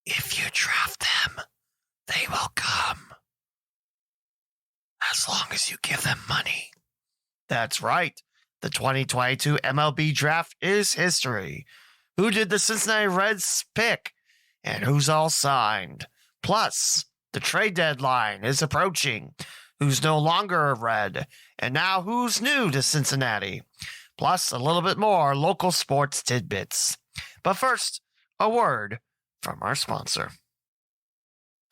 If you draft them, they will come. As long as you give them money. That's right. The 2022 MLB Draft is history. Who did the Cincinnati Reds pick? And who's all signed? Plus, the trade deadline is approaching. Who's no longer a Red? And now who's new to Cincinnati? Plus, a little bit more local sports tidbits. But first, a word from our sponsor.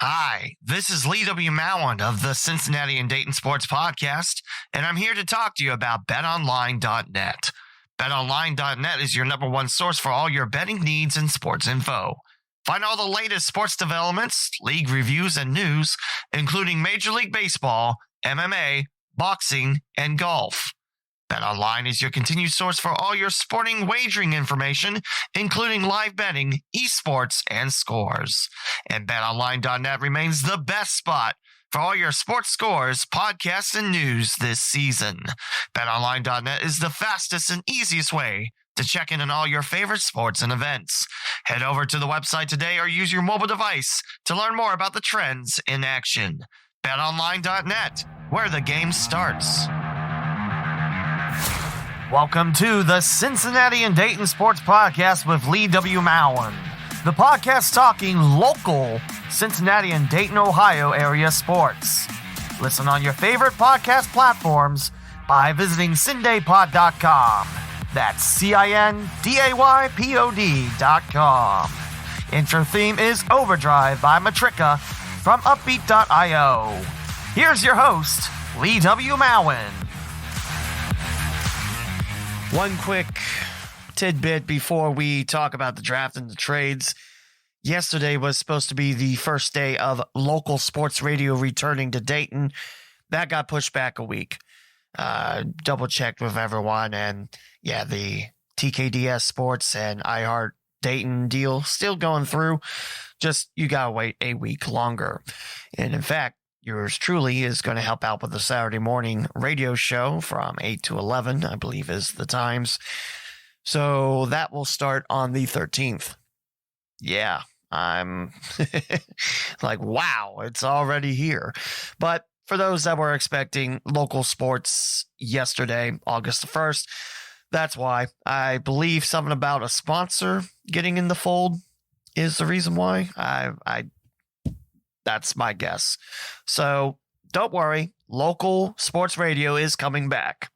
Hi, this is Lee W. Mallon of the Cincinnati and Dayton Sports Podcast, and I'm here to talk to you about BetOnline.net. BetOnline.net is your number one source for all your betting needs and sports info. Find all the latest sports developments, league reviews, and news, including Major League Baseball, MMA, boxing, and golf. BetOnline is your continued source for all your sporting wagering information, including live betting, esports, and scores. And BetOnline.net remains the best spot for all your sports scores, podcasts, and news this season. BetOnline.net is the fastest and easiest way to check in on all your favorite sports and events. Head over to the website today or use your mobile device to learn more about the trends in action. BetOnline.net, where the game starts. Welcome to the Cincinnati and Dayton Sports Podcast with Lee W. Mallon. The podcast talking local Cincinnati and Dayton, Ohio area sports. Listen on your favorite podcast platforms by visiting cindaypod.com. That's CINDAYPOD.com. Intro theme is Overdrive by Matrika from Uppbeat.io. Here's your host, Lee W. Mallon. One quick tidbit before we talk about the draft and the trades. Yesterday was supposed to be the first day of local sports radio returning to Dayton. That got pushed back a week. Double checked with everyone, and yeah, the TKDS Sports and iHeart Dayton deal still going through. Just you gotta wait a week longer. And in fact, yours truly is going to help out with the Saturday morning radio show from 8 to 11, I believe is the times. So that will start on the 13th. Yeah, I'm like, wow, it's already here. But for those that were expecting local sports yesterday, August the 1st, that's why. I believe something about a sponsor getting in the fold is the reason why. That's my guess. So don't worry. Local sports radio is coming back.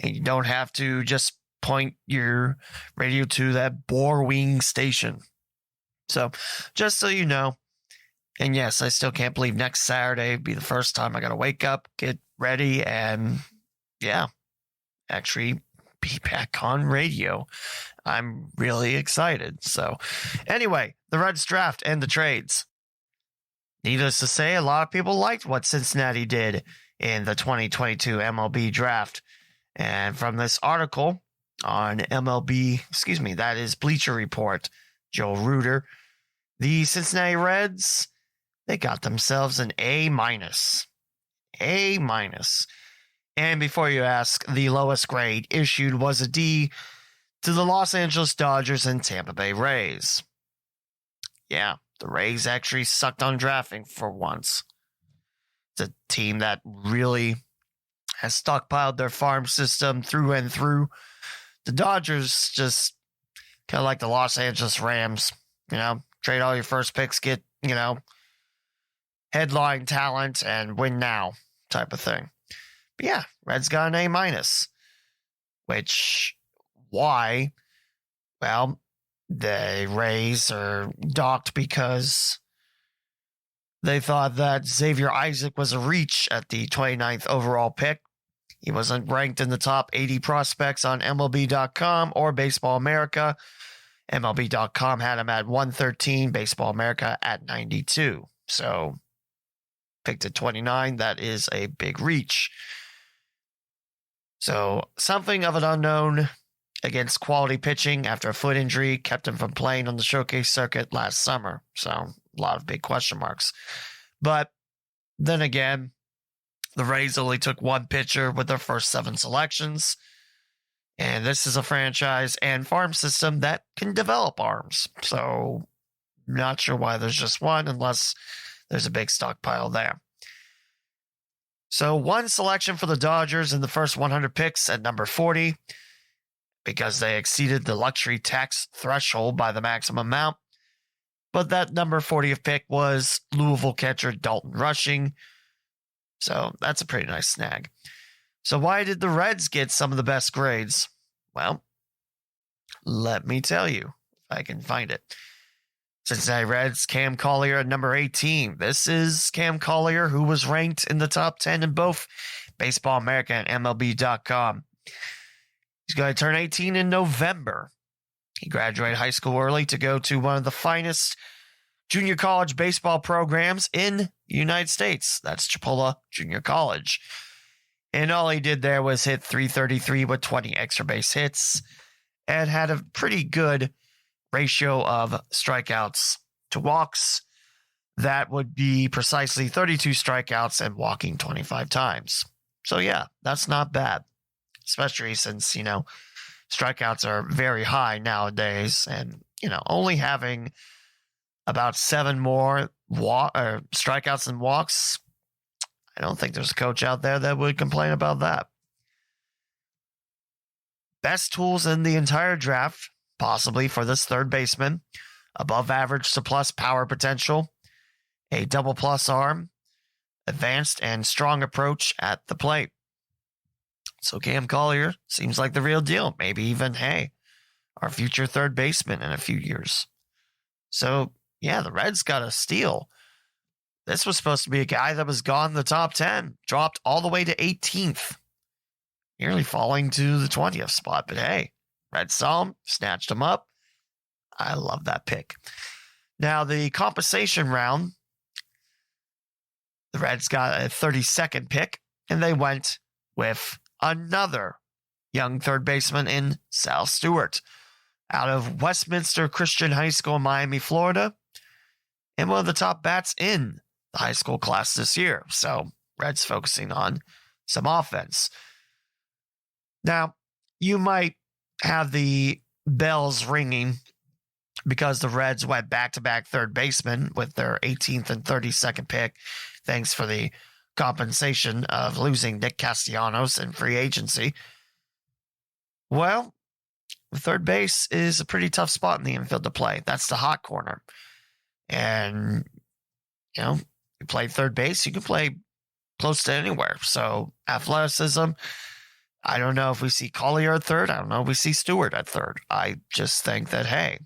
And you don't have to just point your radio to that bor-wing station. So just so you know. And yes, I still can't believe next Saturday will be the first time I got to wake up, get ready, and yeah, actually be back on radio. I'm really excited. So anyway, the Reds draft and the trades. Needless to say, a lot of people liked what Cincinnati did in the 2022 MLB Draft. And from this article on that is Bleacher Report, Joe Reuter, the Cincinnati Reds, they got themselves an A-. A-. And before you ask, the lowest grade issued was a D to the Los Angeles Dodgers and Tampa Bay Rays. Yeah. The Rays actually sucked on drafting for once. It's a team that really has stockpiled their farm system through and through. The Dodgers just kind of like the Los Angeles Rams, trade all your first picks, get, headline talent and win now type of thing. But yeah, Reds got an A-, which why? Well, the Rays are docked because they thought that Xavier Isaac was a reach at the 29th overall pick. He wasn't ranked in the top 80 prospects on MLB.com or Baseball America. MLB.com had him at 113, Baseball America at 92. So, picked at 29, that is a big reach. So, something of an unknown against quality pitching after a foot injury kept him from playing on the showcase circuit last summer. So a lot of big question marks. But then again, the Rays only took one pitcher with their first 7 selections. And this is a franchise and farm system that can develop arms. So not sure why there's just one unless there's a big stockpile there. So one selection for the Dodgers in the first 100 picks at number 40 because they exceeded the luxury tax threshold by the maximum amount. But that number 40th pick was Louisville catcher Dalton Rushing. So that's a pretty nice snag. So why did the Reds get some of the best grades? Well, let me tell you if I can find it. Cincinnati Reds, Cam Collier at number 18. This is Cam Collier, who was ranked in the top 10 in both Baseball America and MLB.com. He's going to turn 18 in November. He graduated high school early to go to one of the finest junior college baseball programs in the United States. That's Chipola Junior College. And all he did there was hit .333 with 20 extra base hits and had a pretty good ratio of strikeouts to walks. That would be precisely 32 strikeouts and walking 25 times. So yeah, that's not bad, especially since, strikeouts are very high nowadays, and, only having about 7 more strikeouts than walks, I don't think there's a coach out there that would complain about that. Best tools in the entire draft, possibly for this third baseman: above average to plus power potential, a double plus arm, advanced and strong approach at the plate. So Cam Collier seems like the real deal. Maybe even, our future third baseman in a few years. So, yeah, the Reds got a steal. This was supposed to be a guy that was gone in the top 10, dropped all the way to 18th, nearly falling to the 20th spot. But hey, Reds saw him, snatched him up. I love that pick. Now, the compensation round, the Reds got a 32nd pick, and they went with another young third baseman in Sal Stewart out of Westminster Christian High School in Miami, Florida, and one of the top bats in the high school class this year. So Reds focusing on some offense. Now, you might have the bells ringing because the Reds went back-to-back third baseman with their 18th and 32nd pick, thanks for the compensation of losing Nick Castellanos in free agency. Well, third base is a pretty tough spot in the infield to play. That's the hot corner. And, you play third base, you can play close to anywhere. So athleticism, I don't know if we see Collier at third. I don't know if we see Stewart at third. I just think that, hey,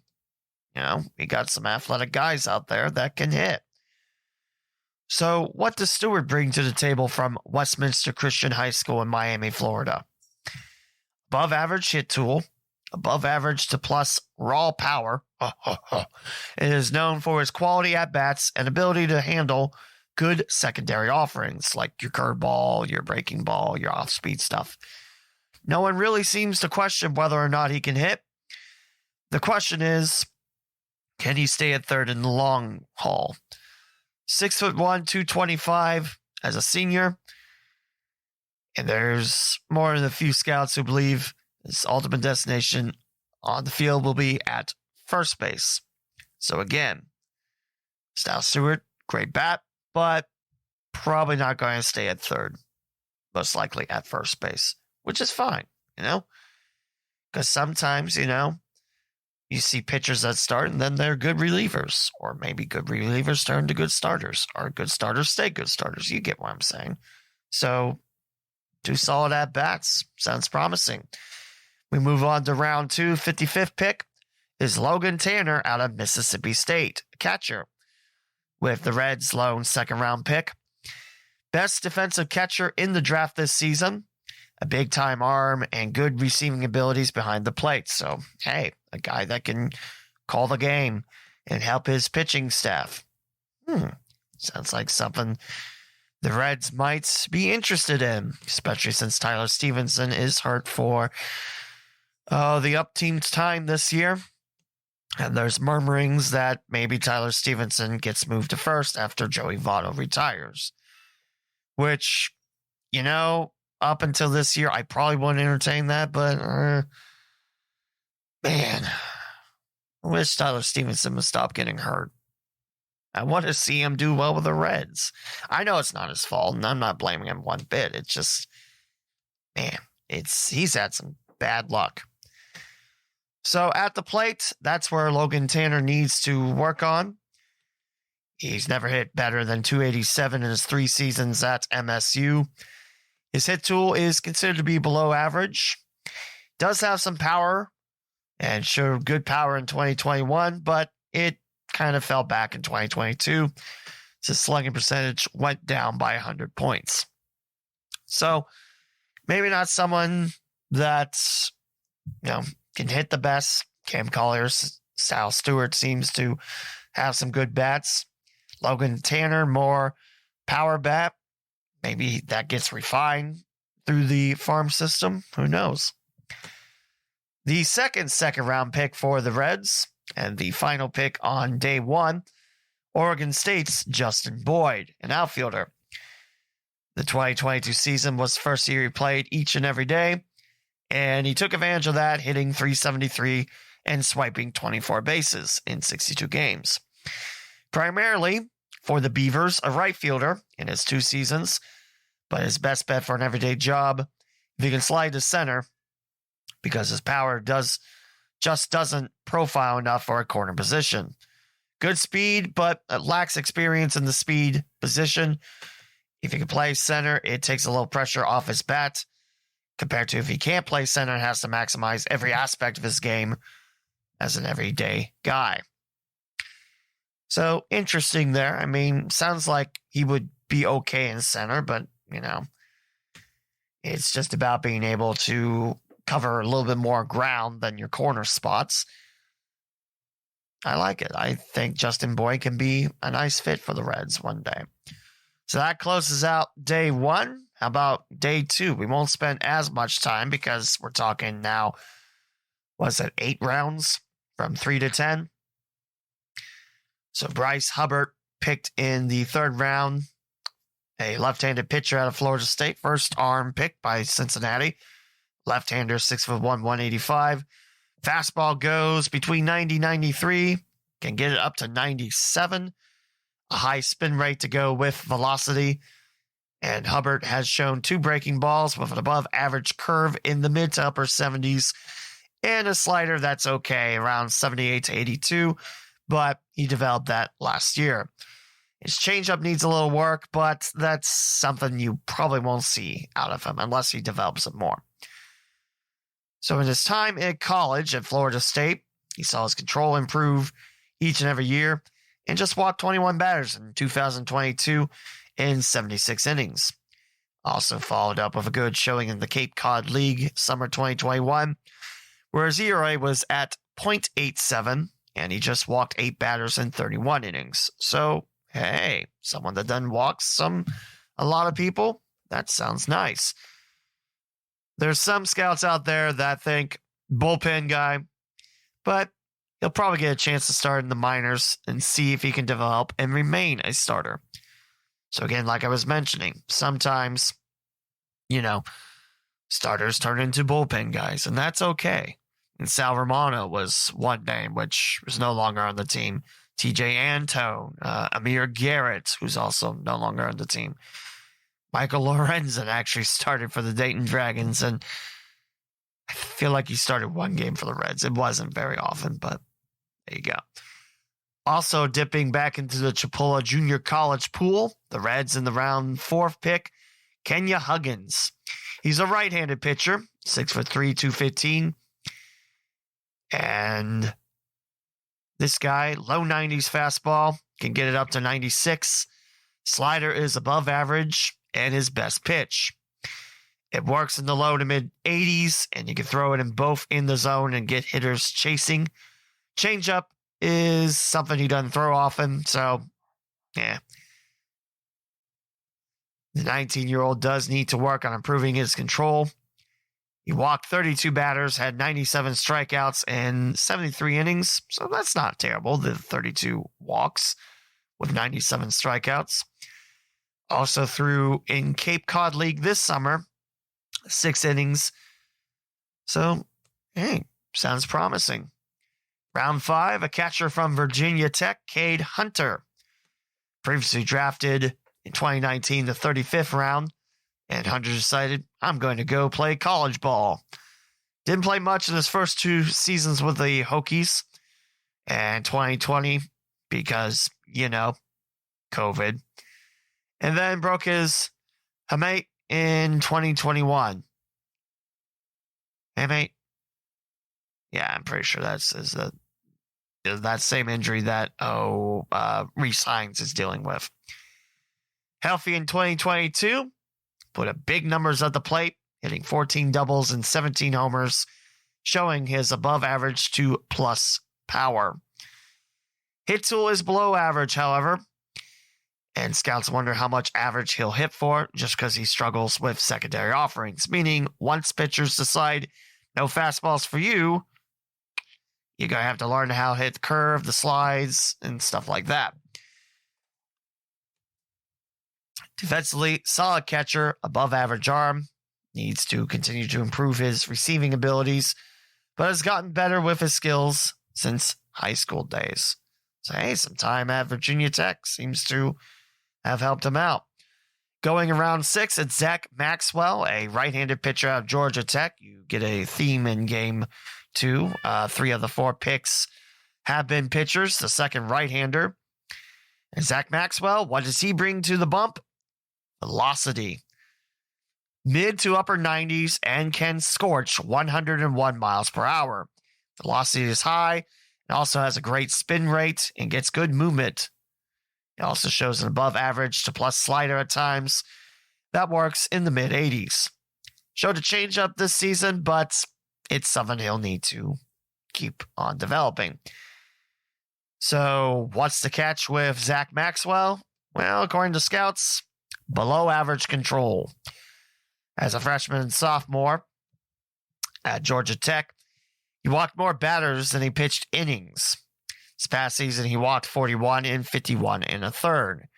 we got some athletic guys out there that can hit. So what does Stewart bring to the table from Westminster Christian High School in Miami, Florida? Above average hit tool, above average to plus raw power. It is known for its quality at bats and ability to handle good secondary offerings like your curveball, your breaking ball, your off-speed stuff. No one really seems to question whether or not he can hit. The question is, can he stay at third in the long haul? 6'1", 225 as a senior. And there's more than a few scouts who believe his ultimate destination on the field will be at first base. So again, Sal Stewart, great bat, but probably not going to stay at third. Most likely at first base, which is fine, because sometimes, you see pitchers that start and then they're good relievers, or maybe good relievers turn to good starters, or good starters stay good starters. You get what I'm saying. So 2 solid at-bats. Sounds promising. We move on to round 2, 55th pick is Logan Tanner out of Mississippi State, catcher, with the Reds' lone second-round pick. Best defensive catcher in the draft this season. A big-time arm and good receiving abilities behind the plate. So, hey, a guy that can call the game and help his pitching staff. Sounds like something the Reds might be interested in, especially since Tyler Stevenson is hurt for the up team's time this year. And there's murmurings that maybe Tyler Stevenson gets moved to first after Joey Votto retires. Which, up until this year, I probably wouldn't entertain that, but man, I wish Tyler Stevenson would stop getting hurt. I want to see him do well with the Reds. I know it's not his fault, and I'm not blaming him one bit. It's just, man, he's had some bad luck. So at the plate, that's where Logan Tanner needs to work on. He's never hit better than 287 in his 3 seasons at MSU. His hit tool is considered to be below average. Does have some power and showed good power in 2021, but it kind of fell back in 2022. His slugging percentage went down by 100 points. So maybe not someone that, can hit the best. Cam Collier's Sal Stewart seems to have some good bats. Logan Tanner, more power bat. Maybe that gets refined through the farm system. Who knows? The second round pick for the Reds, and the final pick on day 1, Oregon State's Justin Boyd, an outfielder. The 2022 season was the first year he played each and every day, and he took advantage of that, hitting .373 and swiping 24 bases in 62 games. Primarily for the Beavers, a right fielder in his 2 seasons, but his best bet for an everyday job, if he can slide to center, because his power just doesn't profile enough for a corner position. Good speed, but lacks experience in the speed position. If he can play center, it takes a little pressure off his bat, compared to if he can't play center and has to maximize every aspect of his game as an everyday guy. So, interesting there. I mean, sounds like he would be okay in center, but, it's just about being able to cover a little bit more ground than your corner spots. I like it. I think Justin Boyd can be a nice fit for the Reds one day. So that closes out day 1. How about day 2? We won't spend as much time because we're talking now, 8 rounds from 3 to 10? So Bryce Hubbard picked in the 3rd round, a left-handed pitcher out of Florida State, first arm pick by Cincinnati. Left-hander, 6'1", 185. Fastball goes between 90 and 93. Can get it up to 97. A high spin rate to go with velocity. And Hubbard has shown 2 breaking balls with an above-average curve in the mid to upper 70s. And a slider that's okay, around 78 to 82. But he developed that last year. His changeup needs a little work, but that's something you probably won't see out of him unless he develops it more. So in his time in college at Florida State, he saw his control improve each and every year and just walked 21 batters in 2022 in 76 innings. Also followed up with a good showing in the Cape Cod League summer 2021, where his ERA was at .87, and he just walked 8 batters in 31 innings. So, hey, someone that doesn't walk a lot of people, that sounds nice. There's some scouts out there that think bullpen guy, but he'll probably get a chance to start in the minors and see if he can develop and remain a starter. So again, like I was mentioning, sometimes, starters turn into bullpen guys, and that's okay. And Sal Romano was one name, which was no longer on the team. TJ Antone, Amir Garrett, who's also no longer on the team. Michael Lorenzen actually started for the Dayton Dragons, and I feel like he started 1 game for the Reds. It wasn't very often, but there you go. Also dipping back into the Chipola Junior College pool, the Reds in the round 4th pick, Kenya Huggins. He's a right-handed pitcher, 6'3", 215. And this guy, low 90s fastball, can get it up to 96. Slider is above average and his best pitch. It works in the low to mid 80s, and you can throw it in both in the zone and get hitters chasing. Changeup is something he doesn't throw often, so yeah. The 19-year-old does need to work on improving his control. He walked 32 batters, had 97 strikeouts and 73 innings, so that's not terrible, the 32 walks with 97 strikeouts. Also threw in Cape Cod League this summer, 6 innings. So, hey, sounds promising. Round 5, a catcher from Virginia Tech, Cade Hunter. Previously drafted in 2019, the 35th round, and Hunter decided, I'm going to go play college ball. Didn't play much in his first 2 seasons with the Hokies, and 2020 because, COVID. And then broke his hamate in 2021. Hamate? Yeah, I'm pretty sure that's that same injury that Reese Hines is dealing with. Healthy in 2022, put up big numbers at the plate, hitting 14 doubles and 17 homers, showing his above average to plus power. Hit tool is below average, however, and scouts wonder how much average he'll hit for just because he struggles with secondary offerings, meaning once pitchers decide no fastballs for you, you're going to have to learn how to hit the curve, the slides, and stuff like that. Defensively, solid catcher, above average arm. Needs to continue to improve his receiving abilities, but has gotten better with his skills since high school days. So, hey, some time at Virginia Tech seems to have helped him out. Going around 6, it's Zach Maxwell, a right-handed pitcher out of Georgia Tech. You get a theme in game 2. 3 of the 4 picks have been pitchers, the second right-hander. And Zach Maxwell, what does he bring to the bump? Velocity. Mid to upper 90s and can scorch 101 miles per hour. Velocity is high. It also has a great spin rate and gets good movement. It also shows an above average to plus slider at times. That works in the mid 80s. Showed a changeup this season, but it's something he'll need to keep on developing. So, what's the catch with Zach Maxwell? Well, according to scouts, below average control. As a freshman and sophomore at Georgia Tech, he walked more batters than he pitched innings. This past season, he walked 41 and 51 in a third.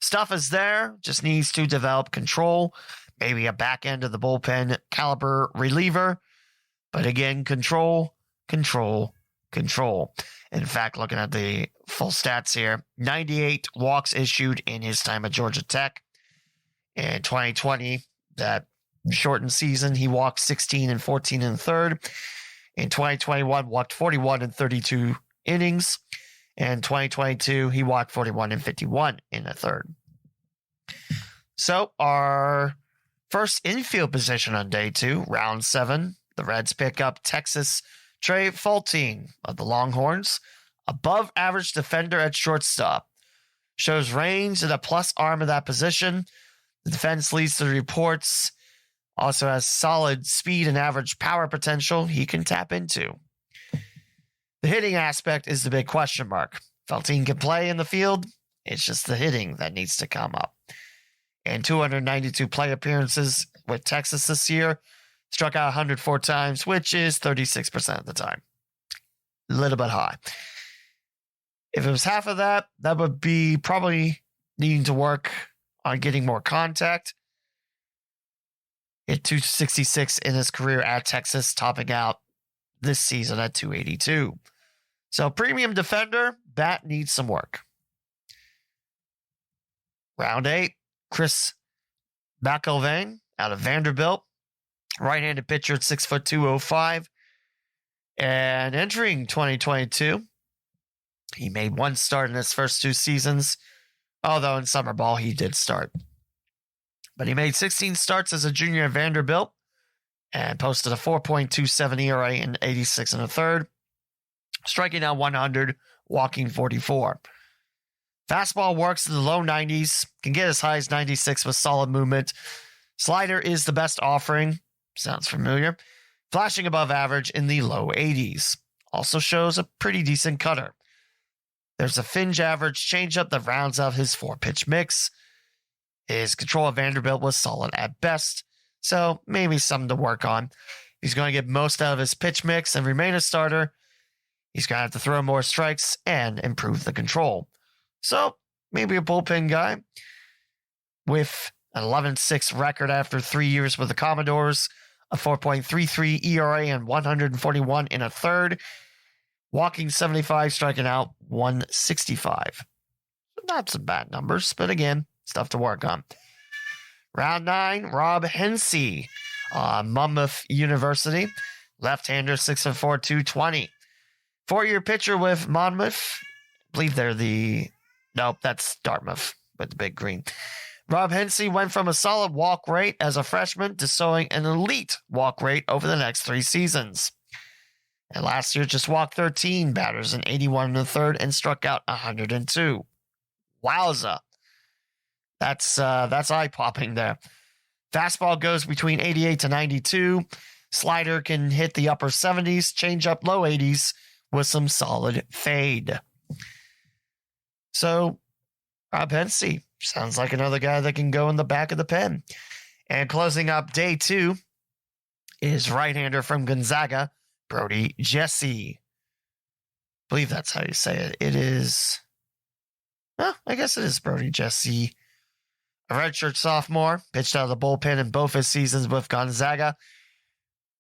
Stuff is there, just needs to develop control, maybe a back end of the bullpen caliber reliever. But again, control. In fact, looking at the full stats here, 98 walks issued in his time at Georgia Tech. In 2020, that shortened season, he walked 16 and 14 in the third. In 2021, walked 41 and 32 innings. And 2022, he walked 41 and 51 in the third. So our first infield position on day 2, round 7, the Reds pick up Texas Trey Fulton of the Longhorns, above average defender at shortstop. Shows range and a plus arm of that position. The defense leads to the reports. Also has solid speed and average power potential he can tap into. The hitting aspect is the big question mark. Fulton can play in the field. It's just the hitting that needs to come up. In 292 play appearances with Texas this year, struck out 104 times, which is 36% of the time. A little bit high. If it was half of that, that would be probably needing to work on getting more contact. Hit 266 in his career at Texas, topping out this season at 282. So premium defender, that needs some work. Round 8, Chris McElvain out of Vanderbilt. Right-handed pitcher at 6'2", 205. And entering 2022, he made 1 start in his first 2 seasons, although in summer ball he did start. But he made 16 starts as a junior at Vanderbilt and posted a 4.27 ERA in 86 and a third, striking out 100, walking 44. Fastball works in the low 90s, can get as high as 96 with solid movement. Slider is the best offering. Sounds familiar. Flashing above average in the low 80s. Also shows a pretty decent cutter. There's a Finge average changeup that rounds out his 4-pitch mix. His control of Vanderbilt was solid at best, so maybe something to work on. He's going to get most out of his pitch mix and remain a starter. He's going to have to throw more strikes and improve the control. So maybe a bullpen guy with an 11-6 record after 3 years with the Commodores, a 4.33 ERA and 141 in a third. walking 75, striking out 165. Not some bad numbers, but again, stuff to work on. Round 9, Rob Hensey, Monmouth University. Left-hander, 6'4", 220. 4-year pitcher with Monmouth. I believe they're nope, that's Dartmouth with the big green. Rob Hensey went from a solid walk rate as a freshman to showing an elite walk rate over the next 3 seasons. And last year just walked 13 batters in 81 in the third and struck out 102. Wowza. That's eye-popping there. Fastball goes between 88 to 92. Slider can hit the upper 70s, changeup low 80s with some solid fade. So, Rob Hensey sounds like another guy that can go in the back of the pen. And closing up day 2 is right-hander from Gonzaga, Brody Jesse. I believe that's how you say it. It is, I guess it is Brody Jesse. A redshirt sophomore, pitched out of the bullpen in both his seasons with Gonzaga.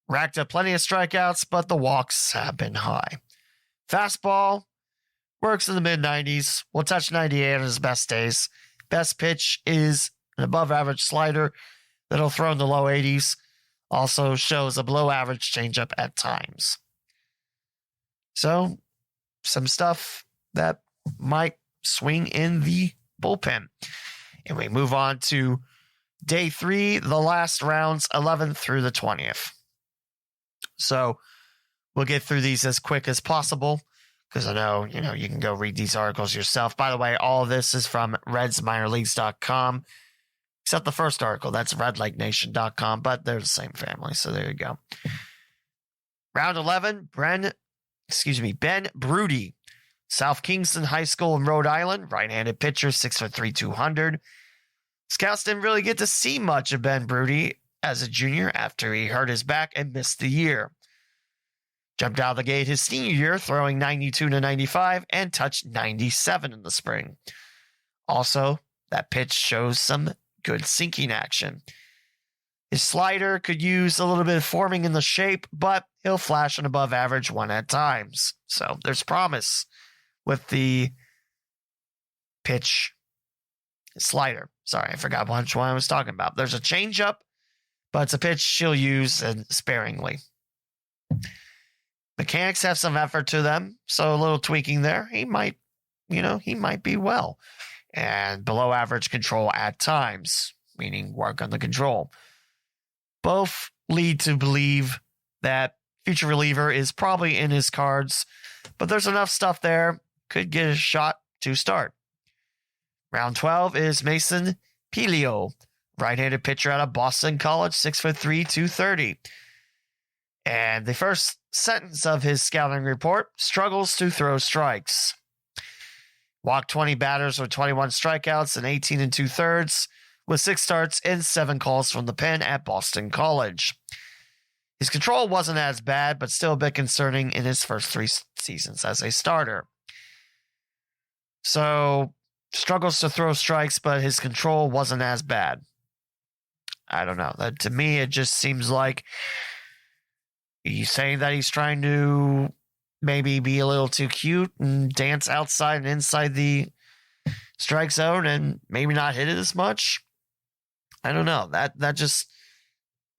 Racked up plenty of strikeouts, but the walks have been high. Fastball works in the mid-90s. Will touch 98 on his best days. Best pitch is an above-average slider that'll throw in the low 80s. Also shows a below-average changeup at times. So, some stuff that might swing in the bullpen. And we move on to day 3, the last rounds, 11th through the 20th. So we'll get through these as quick as possible because I know, you can go read these articles yourself. By the way, all of this is from RedsMinorLeagues.com, except the first article. That's RedlegNation.com, but they're the same family. So there you go. Round 11, Ben Broody, South Kingston High School in Rhode Island, right-handed pitcher, 6'3", 200. Scouts didn't really get to see much of Ben Broody as a junior after he hurt his back and missed the year. Jumped out of the gate his senior year, throwing 92 to 95 and touched 97 in the spring. Also, that pitch shows some good sinking action. His slider could use a little bit of forming in the shape, but he'll flash an above average one at times. So there's promise with the pitch slider. Sorry, I forgot which one I was talking about. There's a changeup, but it's a pitch she'll use sparingly. Mechanics have some effort to them, so a little tweaking there. He might be well. And below average control at times, meaning work on the control. Both lead to believe that future reliever is probably in his cards, but there's enough stuff there, could get a shot to start. Round 12 is Mason Pelio, right-handed pitcher out of Boston College, 6'3", 230. And the first sentence of his scouting report, struggles to throw strikes. Walked 20 batters with 21 strikeouts and 18 2/3, with 6 starts and 7 calls from the pen at Boston College. His control wasn't as bad, but still a bit concerning in his first 3 seasons as a starter. So, struggles to throw strikes, but his control wasn't as bad. I don't know. To me, it just seems like he's saying that he's trying to maybe be a little too cute and dance outside and inside the strike zone and maybe not hit it as much. I don't know. That just,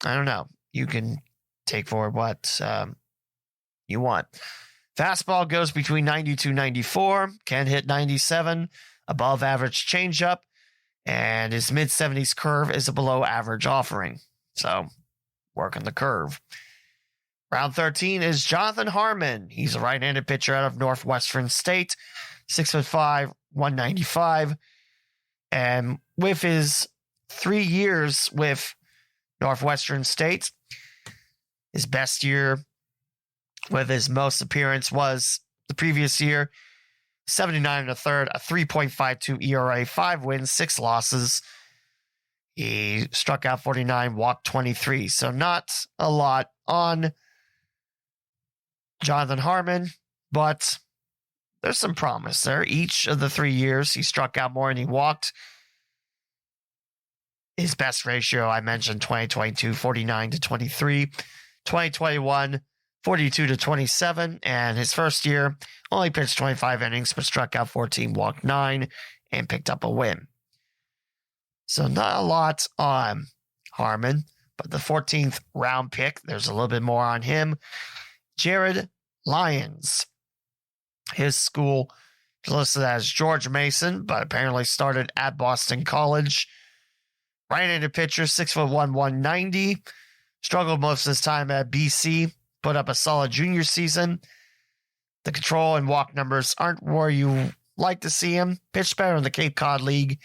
I don't know. You can take for what you want. Fastball goes between 92 94, can hit 97, above average changeup, and his mid-70s curve is a below average offering. So, work on the curve. Round 13 is Jonathan Harmon. He's a right-handed pitcher out of Northwestern State, 6'5", 195. And with his 3 years with Northwestern State, his best year with his most appearance was the previous year, 79 1/3, a 3.52 ERA, 5 wins, 6 losses. He struck out 49, walked 23. So not a lot on Jonathan Harmon, but there's some promise there. Each of the 3 years, he struck out more than he walked. His best ratio, I mentioned 2022, 49 to 23. 2021, 42-27, and his first year only pitched 25 innings, but struck out 14, walked 9, and picked up a win. So not a lot on Harmon, but the 14th round pick, there's a little bit more on him. Jared Lyons. His school is listed as George Mason, but apparently started at Boston College. Right-handed pitcher, 6'1", 190. Struggled most of his time at BC. Put up a solid junior season. The control and walk numbers aren't where you like to see him. Pitched better in the Cape Cod League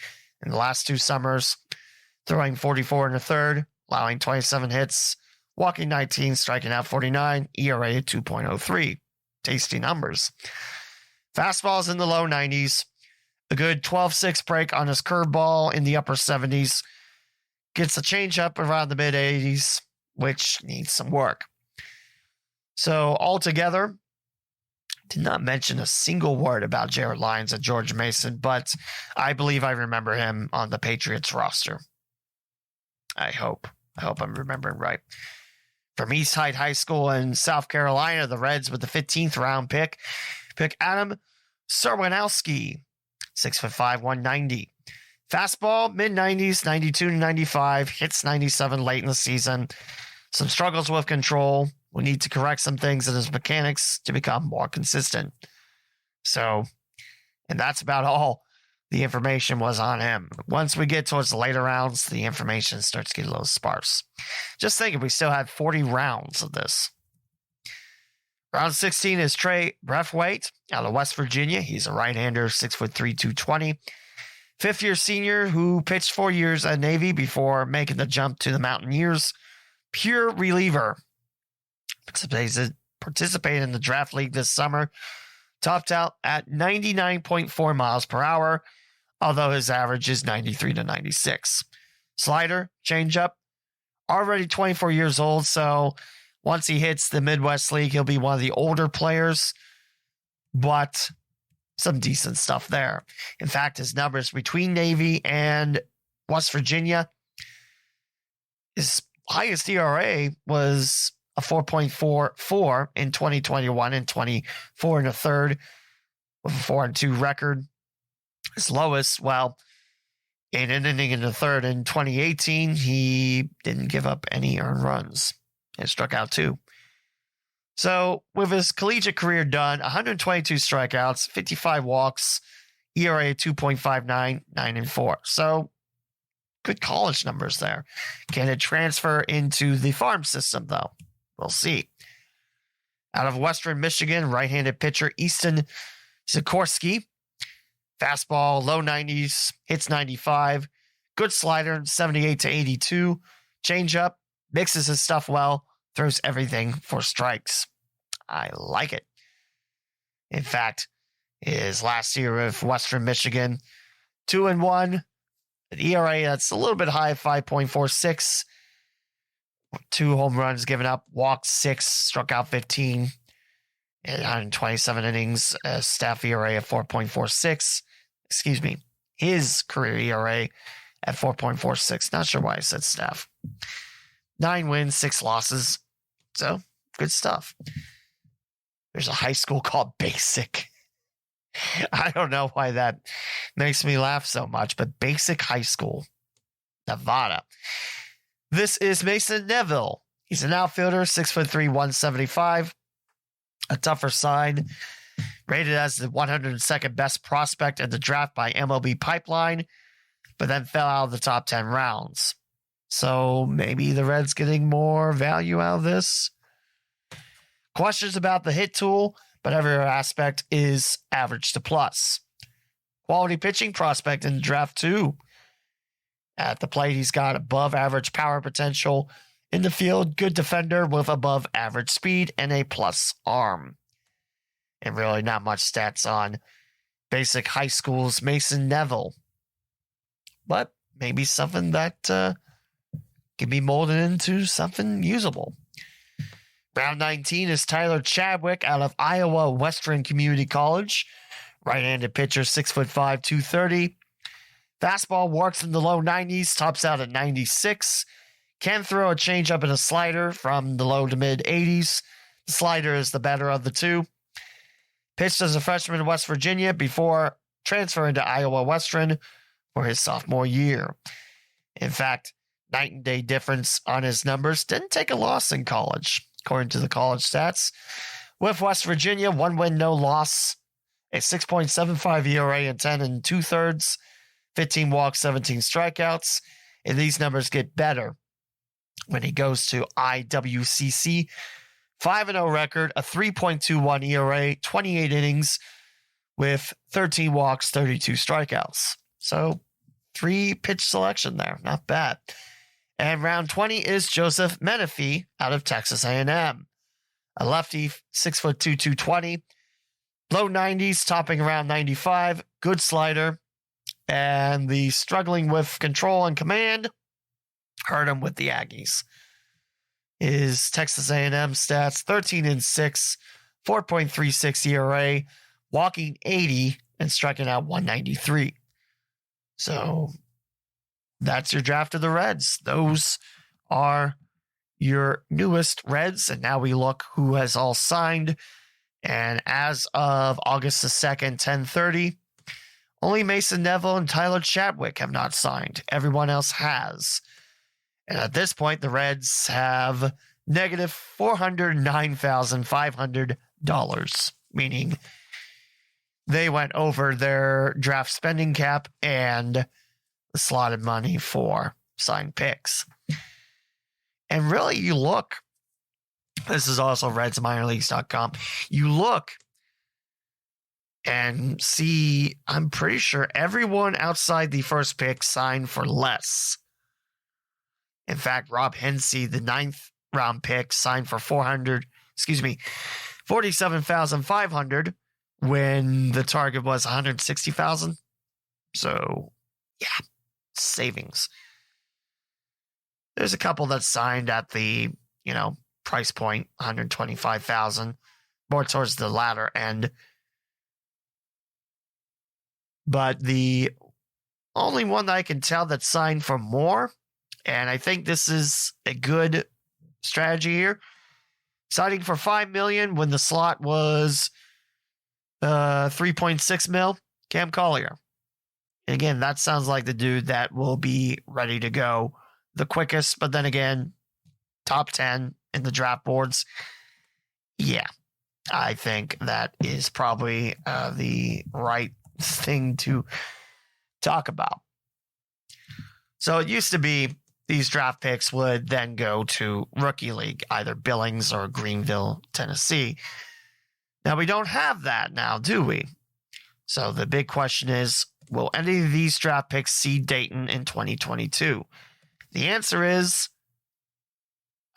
in the last 2 summers, throwing 44 1/3, allowing 27 hits, walking 19, striking out 49, ERA at 2.03. Tasty numbers. Fastball's in the low 90s. A good 12-6 break on his curveball in the upper 70s. Gets a changeup around the mid 80s, which needs some work. So altogether, did not mention a single word about Jared Lyons and George Mason, but I believe I remember him on the Patriots roster. I hope I'm remembering right. From East Hyde High School in South Carolina, the Reds with the 15th round pick Adam Serwanowski, 6'5", 190. Fastball, mid-90s, 92-95, hits 97 late in the season. Some struggles with control. We need to correct some things in his mechanics to become more consistent. So, and that's about all the information was on him. Once we get towards the later rounds, the information starts to get a little sparse. Just think if we still had 40 rounds of this. Round 16 is Trey Breathwaite out of West Virginia. He's a right-hander, 6'3", 220. Fifth-year senior who pitched 4 years at Navy before making the jump to the Mountaineers. Pure reliever. Participated in the draft league this summer. Topped out at 99.4 miles per hour, although his average is 93 to 96. Slider, changeup, already 24 years old, so once he hits the Midwest League, he'll be one of the older players, but some decent stuff there. In fact, his numbers between Navy and West Virginia, his highest ERA was a 4.44 in 2021 and 24 1/3 with a 4-2 record. His lowest, in an inning in the third in 2018, he didn't give up any earned runs and struck out 2. So with his collegiate career done, 122 strikeouts, 55 walks, ERA 2.59, 9-4. So good college numbers there. Can it transfer into the farm system, though? We'll see. Out of Western Michigan, right-handed pitcher Easton Sikorsky. Fastball, low 90s, hits 95. Good slider, 78 to 82. Changeup, mixes his stuff well, throws everything for strikes. I like it. In fact, his last year with Western Michigan, 2-1, an ERA that's a little bit high, 5.46. 2 home runs given up, walked 6, struck out 15, and 127 innings, a staff ERA of 4.46. Excuse me, his career ERA at 4.46. Not sure why I said staff. 9 wins, 6 losses. So, good stuff. There's a high school called Basic. I don't know why that makes me laugh so much, but Basic High School, Nevada. This is Mason Neville. He's an outfielder, 6'3", 175. A tougher side. Rated as the 102nd best prospect in the draft by MLB Pipeline, but then fell out of the top 10 rounds. So maybe the Reds getting more value out of this. Questions about the hit tool, but every aspect is average to plus. Quality pitching prospect in the draft too. At the plate, he's got above average power potential. In the field, good defender with above average speed and a plus arm. And really not much stats on Basic High School's Mason Neville. But maybe something that can be molded into something usable. Round 19 is Tyler Chadwick out of Iowa Western Community College. Right-handed pitcher, 6'5", 230. Fastball works in the low 90s, tops out at 96. Can throw a changeup and a slider from the low to mid 80s. slider is the better of the two. Pitched as a freshman in West Virginia before transferring to Iowa Western for his sophomore year. In fact, night and day difference on his numbers. Didn't take a loss in college, according to the college stats. With West Virginia, 1 win, no loss, a 6.75 ERA in 10 2/3, 15 walks, 17 strikeouts. And these numbers get better when he goes to IWCC. 5-0 record, a 3.21 ERA, 28 innings with 13 walks, 32 strikeouts. So 3 pitch selection there. Not bad. And round 20 is Joseph Menifee out of Texas A&M. A lefty, 6'2", 220. Low 90s, topping around 95. Good slider. And the struggling with control and command hurt him with the Aggies. His Texas A&M stats, 13-6, 4.36 ERA, walking 80, and striking out 193. So that's your draft of the Reds. Those are your newest Reds. And now we look who has all signed. And as of August the 2nd, 10:30, only Mason Neville and Tyler Chadwick have not signed. Everyone else has. And at this point, the Reds have negative $409,500, meaning they went over their draft spending cap and the slotted money for signed picks. And really, you look, this is also RedsMinorLeagues.com, you look and see, I'm pretty sure everyone outside the first pick signed for less. In fact, Rob Hensey, the 9th round pick, signed for $47,500 when the target was $160,000. So, yeah, savings. There's a couple that signed at the, price point, $125,000, more towards the latter end. But the only one that I can tell that signed for more, and I think this is a good strategy here, signing for $5 million when the slot was $3.6 million, Cam Collier. And again, that sounds like the dude that will be ready to go the quickest. But then again, top 10 in the draft boards. Yeah, I think that is probably the right thing to talk about. So it used to be these draft picks would then go to Rookie League, either Billings or Greenville, Tennessee. Now, we don't have that now, do we? So the big question is, will any of these draft picks see Dayton in 2022? The answer is,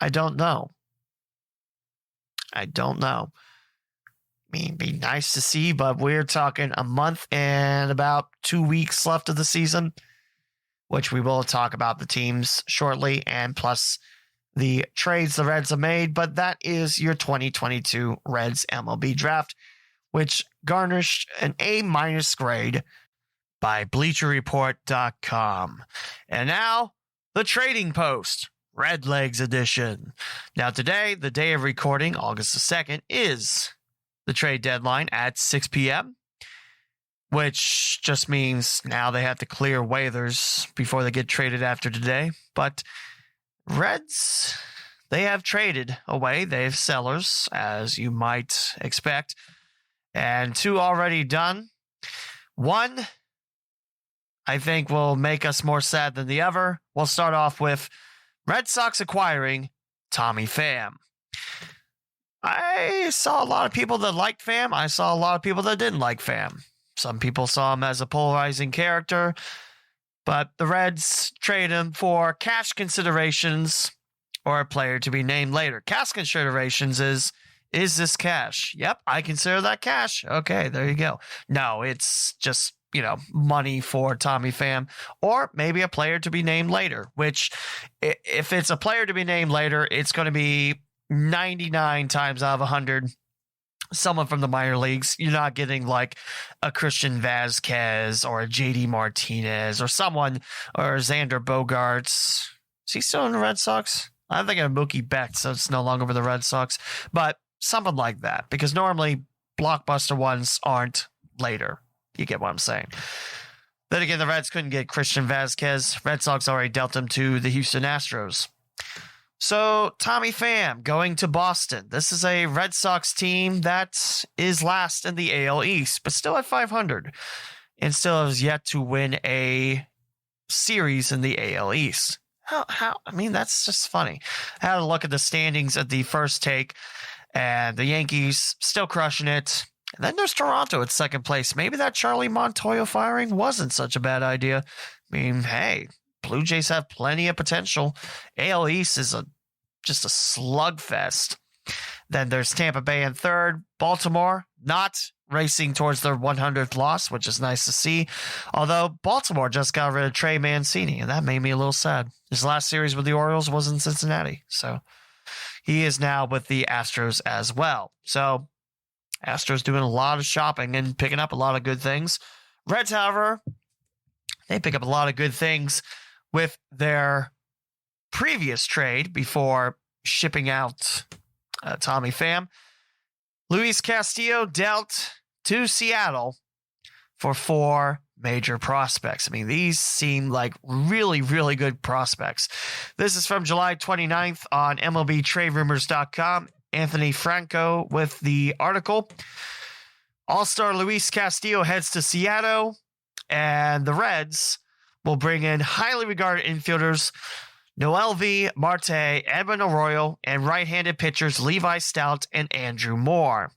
I don't know. I don't know. I mean, it'd be nice to see, but we're talking a month and about 2 weeks left of the season, which we will talk about the teams shortly, and plus the trades the Reds have made. But that is your 2022 Reds MLB Draft, which garnished an A- grade by BleacherReport.com. And now, the Trading Post, Redlegs edition. Now today, the day of recording, August the 2nd, is the trade deadline at 6 p.m., which just means now they have to clear waivers before they get traded after today. But Reds, they have traded away. They have sellers, as you might expect, and 2 already done. One, I think, will make us more sad than the other. We'll start off with Red Sox acquiring Tommy Pham. I saw a lot of people that liked Pham. I saw a lot of people that didn't like Pham. Some people saw him as a polarizing character, but the Reds trade him for cash considerations or a player to be named later. Cash considerations is this cash? Yep, I consider that cash. Okay, there you go. No, it's just, money for Tommy Pham, or maybe a player to be named later, which if it's a player to be named later, it's going to be 99 times out of 100 someone from the minor leagues. You're not getting like a Christian Vasquez or a JD Martinez or someone, or Xander Bogaerts. Is he still in the Red Sox? I'm thinking of Mookie Betts, so it's no longer with the Red Sox. But something like that, because normally blockbuster ones aren't later. You get what I'm saying. Then again, the Reds couldn't get Christian Vasquez. Red Sox already dealt him to the Houston Astros. So, Tommy Pham going to Boston. This is a Red Sox team that is last in the AL East, but still at 500, and still has yet to win a series in the AL East. How? I mean, that's just funny. I had a look at the standings at the first take, and the Yankees still crushing it. And then there's Toronto at second place. Maybe that Charlie Montoyo firing wasn't such a bad idea. I mean, hey, Blue Jays have plenty of potential. AL East is just a slugfest. Then there's Tampa Bay in third. Baltimore not racing towards their 100th loss, which is nice to see. Although Baltimore just got rid of Trey Mancini, and that made me a little sad. His last series with the Orioles was in Cincinnati. So he is now with the Astros as well. So Astros doing a lot of shopping and picking up a lot of good things. Reds, however, they pick up a lot of good things with their previous trade before shipping out Tommy Pham. Luis Castillo dealt to Seattle for 4 major prospects. I mean, these seem like really, really good prospects. This is from July 29th on MLBTradeRumors.com. Anthony Franco with the article. All-star Luis Castillo heads to Seattle, and the Reds will bring in highly regarded infielders Noelvi Marte, Edwin Arroyo, and right-handed pitchers Levi Stout and Andrew Moore.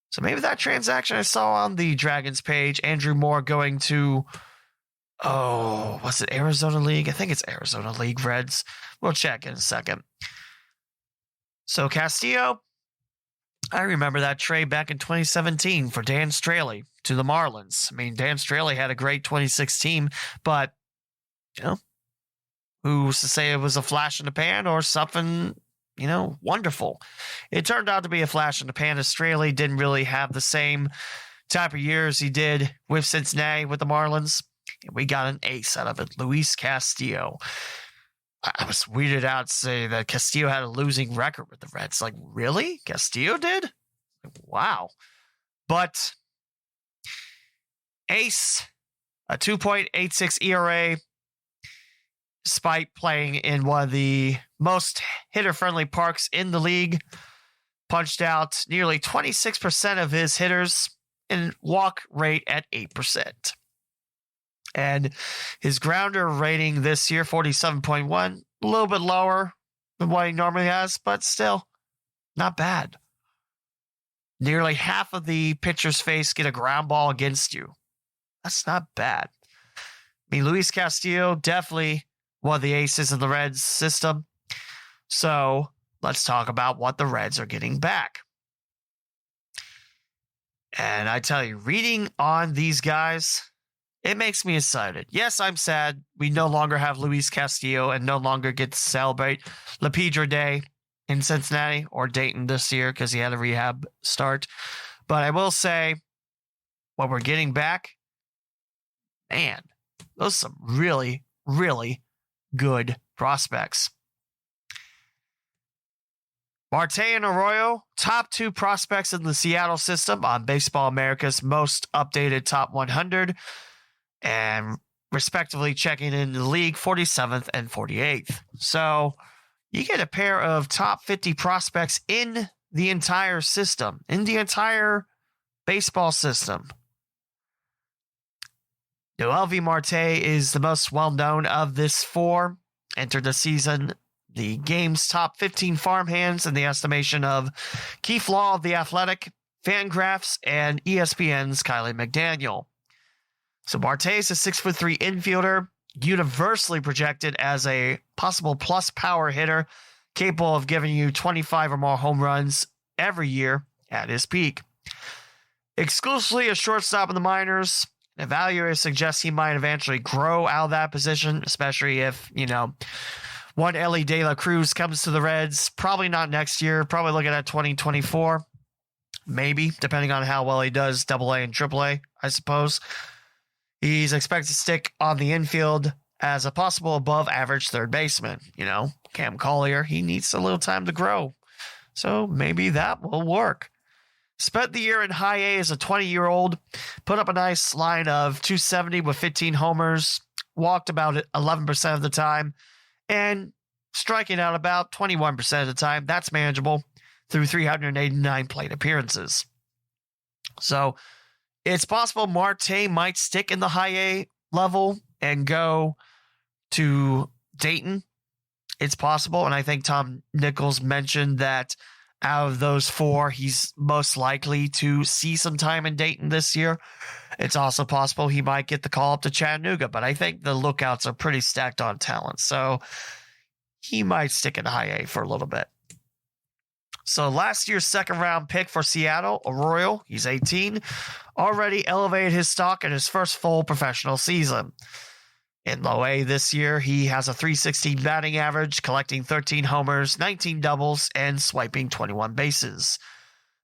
So maybe that transaction I saw on the Dragons page, Andrew Moore going to, what's it, Arizona League? I think it's Arizona League Reds. We'll check in a second. So Castillo, I remember that trade back in 2017 for Dan Straley to the Marlins. I mean, Dan Straley had a great 2016, but, who's to say it was a flash in the pan or something, wonderful. It turned out to be a flash in the pan, as Straley didn't really have the same type of years he did with Cincinnati with the Marlins. And we got an ace out of it, Luis Castillo. I was weirded out to say that Castillo had a losing record with the Reds. Like, really? Castillo did? Wow. But ace, a 2.86 ERA, despite playing in one of the most hitter-friendly parks in the league, punched out nearly 26% of his hitters and walk rate at 8%. And his grounder rating this year, 47.1, a little bit lower than what he normally has, but still not bad. Nearly half of the pitcher's face get a ground ball against you. That's not bad. I mean, Luis Castillo, definitely one of the aces in the Reds system. So let's talk about what the Reds are getting back. And I tell you, reading on these guys, it makes me excited. Yes, I'm sad we no longer have Luis Castillo and no longer get to celebrate LePedro Day in Cincinnati or Dayton this year because he had a rehab start. But I will say, what we're getting back, man, those are some really, really good prospects. Marte and Arroyo, top 2 prospects in the Seattle system on Baseball America's most updated top 100. And respectively checking in the league 47th and 48th. So you get a pair of top 50 prospects in the entire system, in the entire baseball system. Noelvi Marte is the most well-known of this 4. Entered the season, the game's top 15 farmhands in the estimation of Keith Law of The Athletic, Fangraphs, and ESPN's Kylie McDaniel. So Marte is a 6'3" infielder, universally projected as a possible plus power hitter, capable of giving you 25 or more home runs every year at his peak. Exclusively a shortstop in the minors, evaluators suggest he might eventually grow out of that position, especially if, one Ellie De La Cruz comes to the Reds. Probably not next year, probably looking at 2024, maybe, depending on how well he does AA and AAA, I suppose. He's expected to stick on the infield as a possible above-average third baseman. Cam Collier, he needs a little time to grow. So maybe that will work. Spent the year in high A as a 20-year-old, put up a nice line of 270 with 15 homers, walked about 11% of the time, and striking out about 21% of the time. That's manageable through 389 plate appearances. So it's possible Marte might stick in the high A level and go to Dayton. It's possible, and I think Tom Nichols mentioned that out of those four, he's most likely to see some time in Dayton this year. It's also possible he might get the call up to Chattanooga, but I think the Lookouts are pretty stacked on talent, so he might stick in high A for a little bit. So last year's second-round pick for Seattle, Arroyo, he's 18, already elevated his stock in his first full professional season. In low A this year, he has a .316 batting average, collecting 13 homers, 19 doubles, and swiping 21 bases.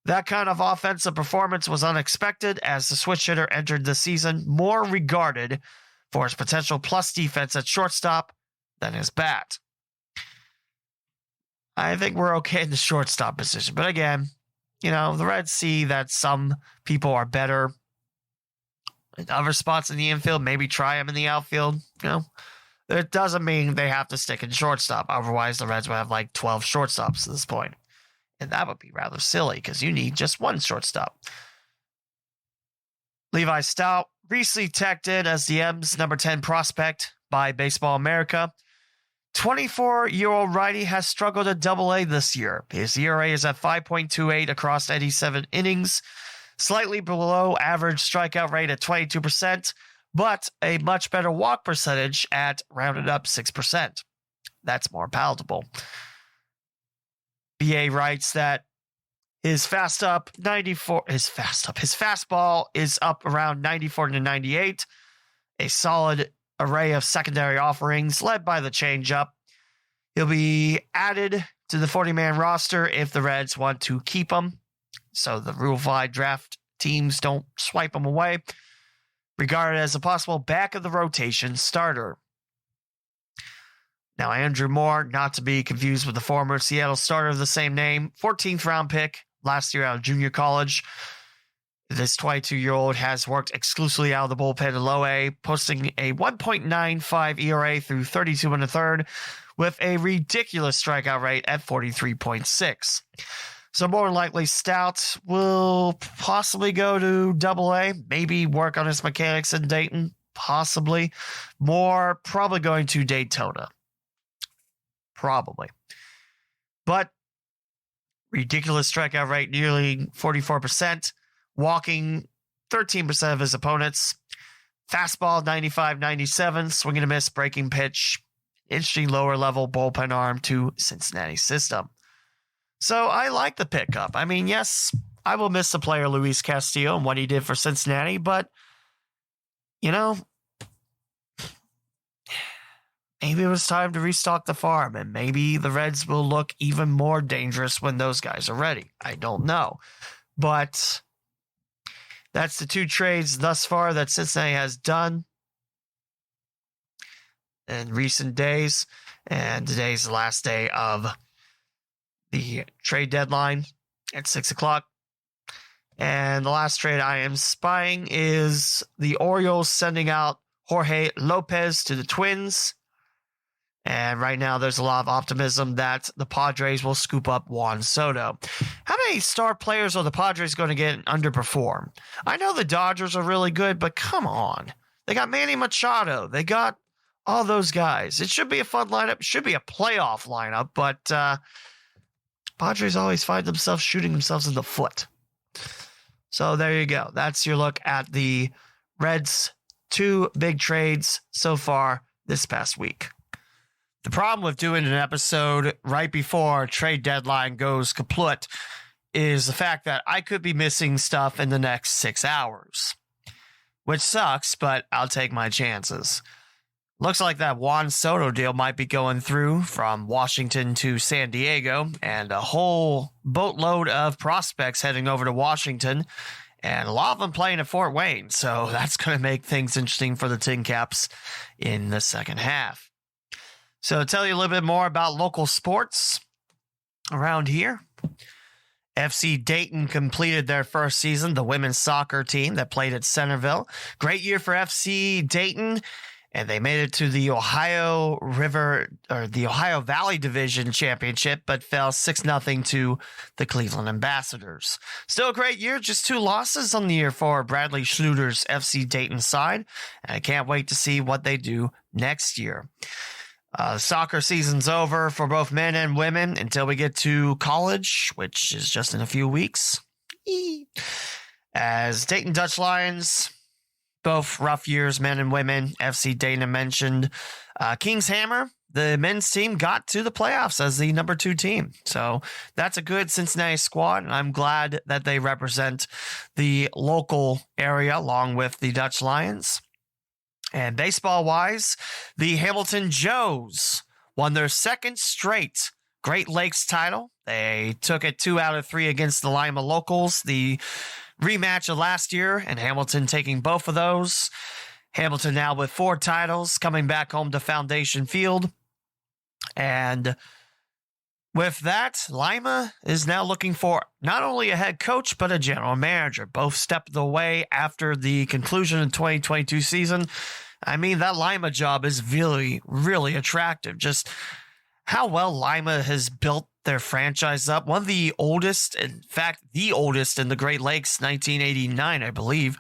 That kind of offensive performance was unexpected as the switch hitter entered the season more regarded for his potential plus defense at shortstop than his bat. I think we're okay in the shortstop position, but again, the Reds see that some people are better in other spots in the infield, maybe try him in the outfield. It doesn't mean they have to stick in shortstop. Otherwise, the Reds would have like 12 shortstops at this point. And that would be rather silly because you need just one shortstop. Levi Stout recently tagged in as the M's number 10 prospect by Baseball America. 24-year-old righty has struggled at Double-A this year. His ERA is at 5.28 across 87 innings. Slightly below average strikeout rate at 22%, but a much better walk percentage at rounded up 6%. That's more palatable. BA writes that his fastball is up around 94 to 98. A solid array of secondary offerings led by the changeup. He'll be added to the 40-man roster if the Reds want to keep him, so the Rule 5 draft teams don't swipe him away. Regarded as a possible back-of-the-rotation starter. Now, Andrew Moore, not to be confused with the former Seattle starter of the same name, 14th round pick last year out of junior college. This 22-year-old has worked exclusively out of the bullpen in low A, posting a 1.95 ERA through 32 and a third, with a ridiculous strikeout rate at 43.6. So more likely Stout will possibly go to Double-A, maybe work on his mechanics in Dayton, possibly. More probably going to Daytona. Probably. But ridiculous strikeout rate, nearly 44%. Walking 13% of his opponents. Fastball 95-97, swing and a miss, breaking pitch. Interesting lower level bullpen arm to Cincinnati system. So I like the pickup. I mean, yes, I will miss the player Luis Castillo and what he did for Cincinnati, but, maybe it was time to restock the farm, and maybe the Reds will look even more dangerous when those guys are ready. I don't know. But that's the two trades thus far that Cincinnati has done in recent days, and today's the last day of the trade deadline at 6 o'clock. And the last trade I am spying is the Orioles sending out Jorge Lopez to the Twins. And right now there's a lot of optimism that the Padres will scoop up Juan Soto. How many star players are the Padres going to get and underperform? I know the Dodgers are really good, but come on. They got Manny Machado. They got all those guys. It should be a fun lineup. It should be a playoff lineup, but Padres always find themselves shooting themselves in the foot. So there you go. That's your look at the Reds' two big trades so far this past week. The problem with doing an episode right before trade deadline goes kaput is the fact that I could be missing stuff in the next 6 hours, which sucks, but I'll take my chances. Looks like that Juan Soto deal might be going through from Washington to San Diego, and a whole boatload of prospects heading over to Washington, and a lot of them playing at Fort Wayne, so that's going to make things interesting for the Tin Caps in the second half. So to tell you a little bit more about local sports around here, FC Dayton completed their first season, the women's soccer team that played at Centerville. Great year for FC Dayton, and they made it to the Ohio Valley Division Championship, but fell 6-0 to the Cleveland Ambassadors. Still a great year, just 2 losses on the year for Bradley Schluter's FC Dayton side, and I can't wait to see what they do next year. Soccer season's over for both men and women until we get to college, which is just in a few weeks. As Dayton Dutch Lions, both rough years, men and women. FC Dayton mentioned. Kings Hammer, the men's team, got to the playoffs as the number 2 team. So that's a good Cincinnati squad, and I'm glad that they represent the local area along with the Dutch Lions. And baseball-wise, the Hamilton Joes won their second straight Great Lakes title. They took it 2 out of 3 against the Lima Locals, the rematch of last year, and Hamilton taking both of those. Hamilton now with 4 titles, coming back home to Foundation Field. And with that, Lima is now looking for not only a head coach, but a general manager. Both stepped away after the conclusion of the 2022 season. I mean, that Lima job is really, really attractive. Just how well Lima has built their franchise up. One of the oldest, in fact, the oldest in the Great Lakes, 1989, I believe.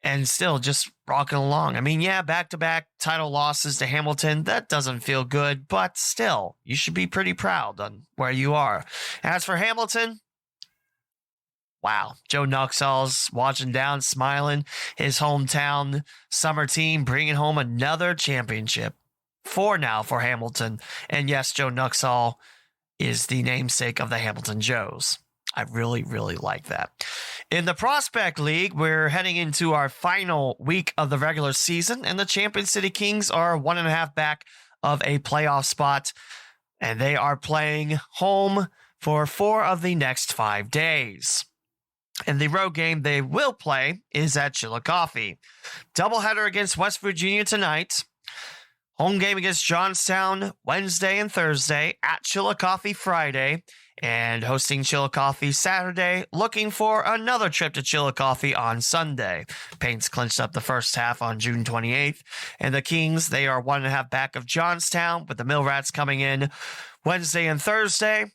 And still just rocking along. I mean, yeah, back-to-back title losses to Hamilton. That doesn't feel good, but still, you should be pretty proud on where you are. As for Hamilton, wow, Joe Nuxall's watching down, smiling. His hometown summer team bringing home another championship. 4 now for Hamilton. And yes, Joe Nuxall is the namesake of the Hamilton Joes. I really, really like that. In the Prospect League, we're heading into our final week of the regular season, and the Champion City Kings are 1.5 back of a playoff spot, and they are playing home for 4 of the next 5 days. And the road game they will play is at Chillicothe. Doubleheader against West Virginia tonight. Home game against Johnstown Wednesday and Thursday, at Chillicothe Friday, and hosting Chillicothe Saturday, looking for another trip to Chillicothe on Sunday. Paints clinched up the first half on June 28th, and the Kings, they are 1.5 back of Johnstown, with the Mill Rats coming in Wednesday and Thursday.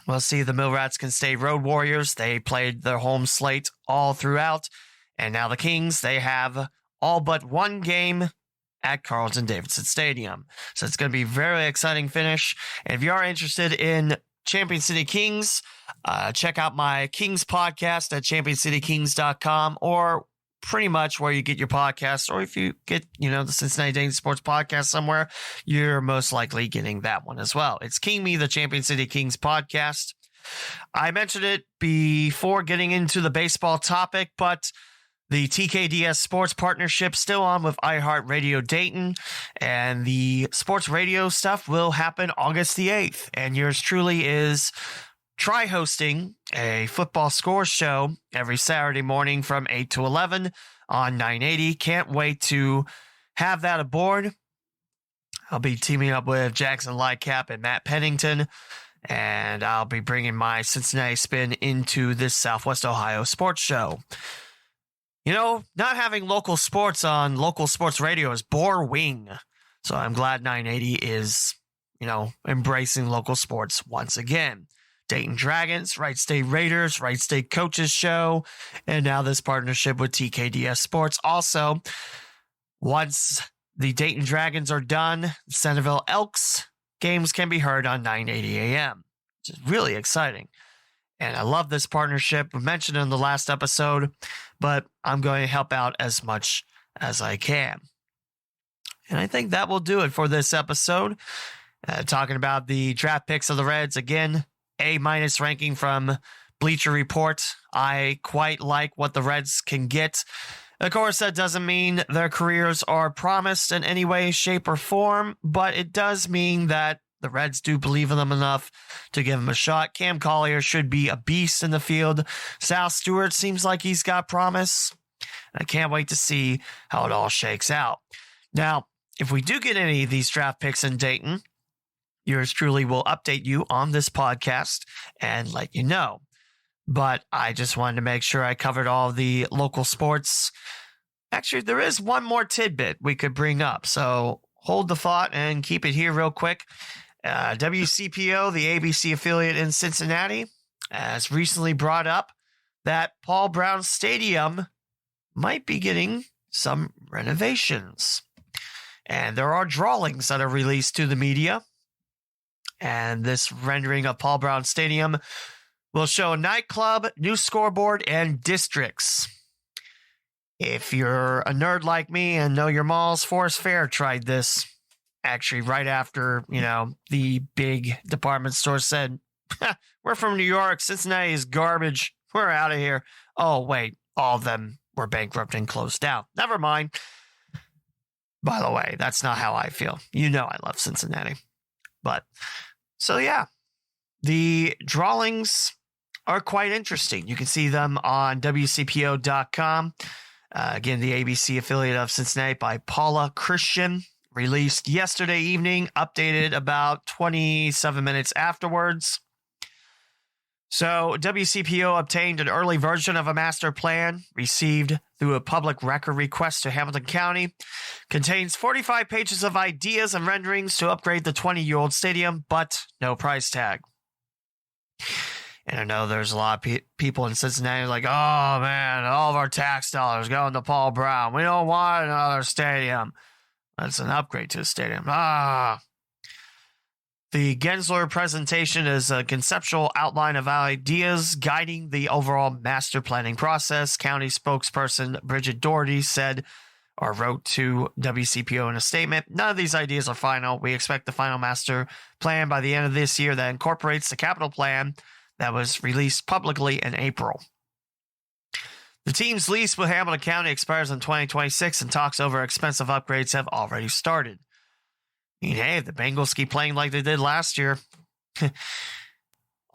We'll see the Mill Rats can stay road warriors. They played their home slate all throughout, and now the Kings, they have all but 1 game at Carlton-Davidson Stadium. So it's going to be a very exciting finish. And if you are interested in Champion City Kings, check out my Kings podcast at championcitykings.com, or pretty much where you get your podcasts, or if you get, the Cincinnati Dayton Sports Podcast somewhere, you're most likely getting that one as well. It's King Me, the Champion City Kings podcast. I mentioned it before getting into the baseball topic, but the TKDS Sports Partnership still on with iHeartRadio Dayton, and the sports radio stuff will happen August the 8th. And yours truly is hosting a football score show every Saturday morning from 8 to 11 on 980. Can't wait to have that aboard. I'll be teaming up with Jackson Lightcap and Matt Pennington, and I'll be bringing my Cincinnati spin into this Southwest Ohio sports show. Not having local sports on local sports radio is bor-wing. So I'm glad 980 is, embracing local sports once again. Dayton Dragons, Wright State Raiders, Wright State Coaches Show, and now this partnership with TKDS Sports. Also, once the Dayton Dragons are done, Centerville Elks games can be heard on 980 AM, which is really exciting. And I love this partnership. We mentioned it in the last episode, but I'm going to help out as much as I can. And I think that will do it for this episode. Talking about the draft picks of the Reds. Again, A- ranking from Bleacher Report. I quite like what the Reds can get. Of course, that doesn't mean their careers are promised in any way, shape, or form, but it does mean that the Reds do believe in them enough to give him a shot. Cam Collier should be a beast in the field. Sal Stewart seems like he's got promise. I can't wait to see how it all shakes out. Now, if we do get any of these draft picks in Dayton, yours truly will update you on this podcast and let you know. But I just wanted to make sure I covered all the local sports. Actually, there is one more tidbit we could bring up, so hold the thought and keep it here real quick. WCPO, the ABC affiliate in Cincinnati, has recently brought up that Paul Brown Stadium might be getting some renovations. And there are drawings that are released to the media. And this rendering of Paul Brown Stadium will show a nightclub, new scoreboard, and districts. If you're a nerd like me and know your malls, Forest Fair tried this. Actually, right after, the big department store said, we're from New York, Cincinnati is garbage, we're out of here. Oh, wait, all of them were bankrupt and closed down. Never mind. By the way, that's not how I feel. You know I love Cincinnati. But, so yeah, the drawings are quite interesting. You can see them on WCPO.com. Again, the ABC affiliate of Cincinnati by Paula Christian. Released yesterday evening, updated about 27 minutes afterwards. So, WCPO obtained an early version of a master plan received through a public record request to Hamilton County. Contains 45 pages of ideas and renderings to upgrade the 20-year-old stadium, but no price tag. And I know there's a lot of people in Cincinnati like, oh man, all of our tax dollars going to Paul Brown. We don't want another stadium. That's an upgrade to the stadium. The Gensler presentation is a conceptual outline of ideas guiding the overall master planning process. County spokesperson Bridget Doherty said or wrote to WCPO in a statement, none of these ideas are final. We expect the final master plan by the end of this year that incorporates the capital plan that was released publicly in April. The team's lease with Hamilton County expires in 2026, and talks over expensive upgrades have already started. I mean, hey, if the Bengals keep playing like they did last year,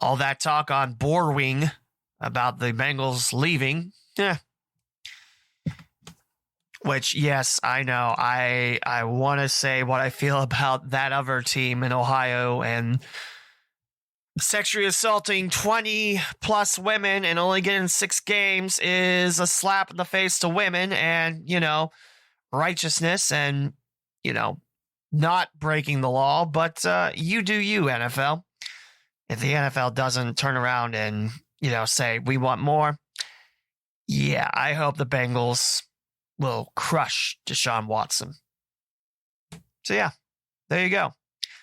all that talk on bor-wing about the Bengals leaving, which, yes, I know. I want to say what I feel about that other team in Ohio and sexually assaulting 20 plus women and only getting 6 games is a slap in the face to women and, righteousness and, not breaking the law. But you do you, NFL. If the NFL doesn't turn around and, say we want more, yeah, I hope the Bengals will crush Deshaun Watson. So, yeah, there you go.